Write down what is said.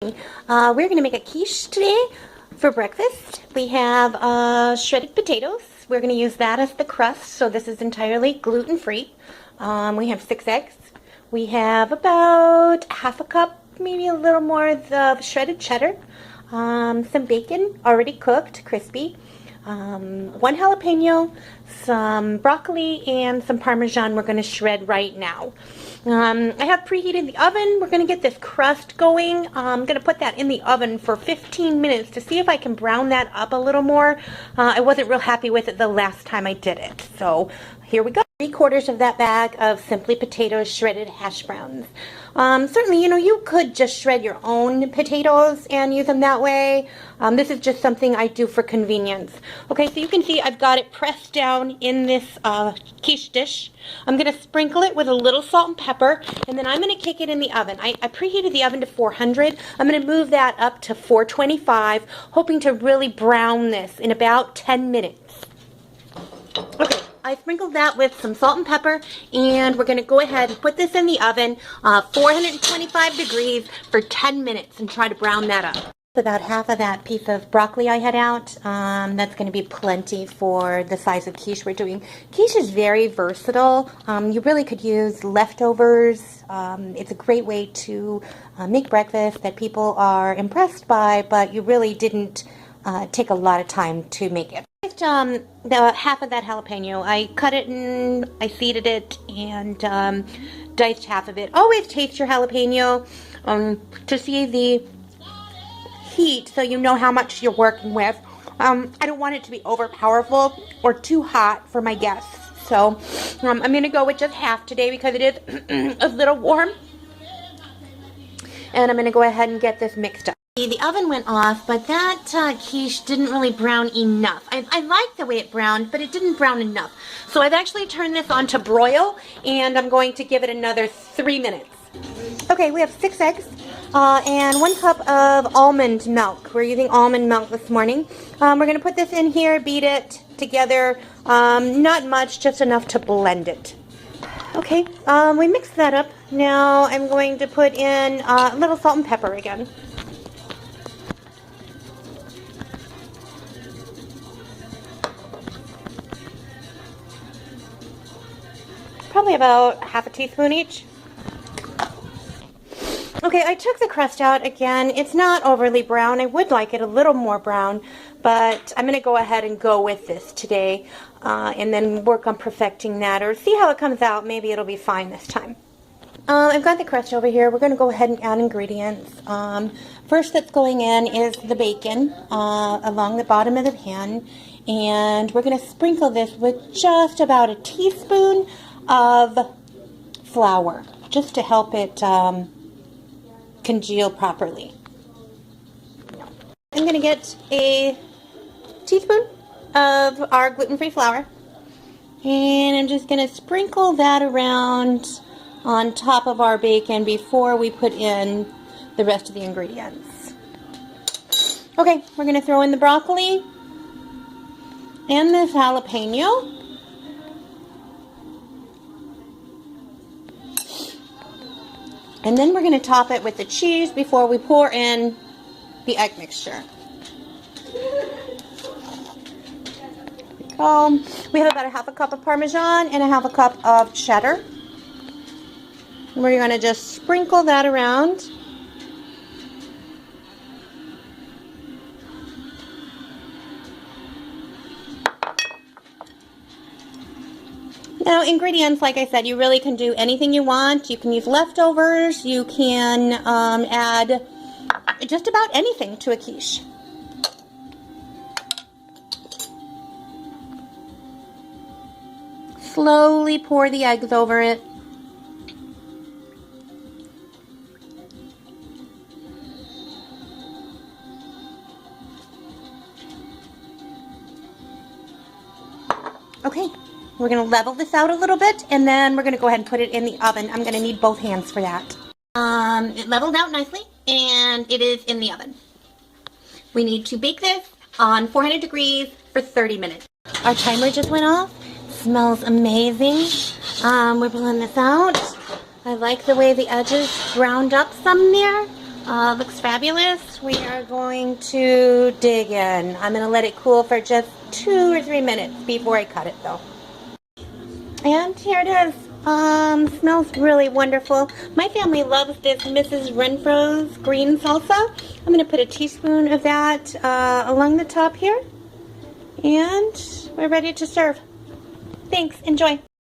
We're going to make a quiche today for breakfast. We have shredded potatoes. We're going to use that as the crust, so this is entirely gluten-free. We have 6 eggs. We have about half a cup, maybe a little more of shredded cheddar, some bacon, already cooked, crispy, 1 jalapeno, some broccoli, and some parmesan we're going to shred right now. I have preheated the oven. We're going to get this crust going. I'm going to put that in the oven for 15 minutes to see if I can brown that up a little more. I wasn't real happy with it the last time I did it. So here we go. 3/4 of that bag of Simply Potatoes shredded hash browns. Certainly, you could just shred your own potatoes and use them that way. This is just something I do for convenience. Okay, so you can see I've got it pressed down in this quiche dish. I'm going to sprinkle it with a little salt and pepper, and then I'm going to kick it in the oven. I preheated the oven to 400. I'm going to move that up to 425, hoping to really brown this in about 10 minutes. Okay. I sprinkled that with some salt and pepper, and we're going to go ahead and put this in the oven, 425 degrees for 10 minutes and try to brown that up. About half of that piece of broccoli I had out, that's going to be plenty for the size of quiche we're doing. Quiche is very versatile. You really could use leftovers. It's a great way to make breakfast that people are impressed by, but you really didn't take a lot of time to make it. The half of that jalapeno, I cut it and I seeded it and diced half of it. Always taste your jalapeno to see the heat so you know how much you're working with. I don't want it to be over powerful or too hot for my guests. So I'm going to go with just half today because it is a little warm. And I'm going to go ahead and get this mixed up. The oven went off, but that quiche didn't really brown enough. I like the way it browned, but it didn't brown enough. So I've actually turned this on to broil, and I'm going to give it another 3 minutes. Okay, we have 6 eggs and 1 cup of almond milk. We're using almond milk this morning. We're going to put this in here, beat it together. Not much, just enough to blend it. Okay, we mixed that up. Now I'm going to put in a little salt and pepper again. Probably about half a teaspoon each. Okay, I took the crust out again. It's not overly brown. I would like it a little more brown, but I'm going to go ahead and go with this today and then work on perfecting that or see how it comes out. Maybe it'll be fine this time. I've got the crust over here. We're going to go ahead and add ingredients. First that's going in is the bacon along the bottom of the pan, and we're going to sprinkle this with just about a teaspoon of flour, just to help it congeal properly. I'm going to get a teaspoon of our gluten-free flour, and I'm just going to sprinkle that around on top of our bacon before we put in the rest of the ingredients. Okay, we're going to throw in the broccoli and this jalapeno. And then we're going to top it with the cheese before we pour in the egg mixture. We have about a half a cup of parmesan and a half a cup of cheddar. And we're going to just sprinkle that around. Now, ingredients, like I said, you really can do anything you want. You can use leftovers. You can add just about anything to a quiche. Slowly pour the eggs over it. Okay. We're going to level this out a little bit, and then we're going to go ahead and put it in the oven. I'm going to need both hands for that. It leveled out nicely, and it is in the oven. We need to bake this on 400 degrees for 30 minutes. Our timer just went off. Smells amazing. We're pulling this out. I like the way the edges browned up some there. Looks fabulous. We are going to dig in. I'm going to let it cool for just 2 or 3 minutes before I cut it though. And here it is. Smells really wonderful. My family loves this Mrs. Renfro's green salsa. I'm going to put a teaspoon of that along the top here. And we're ready to serve. Thanks. Enjoy.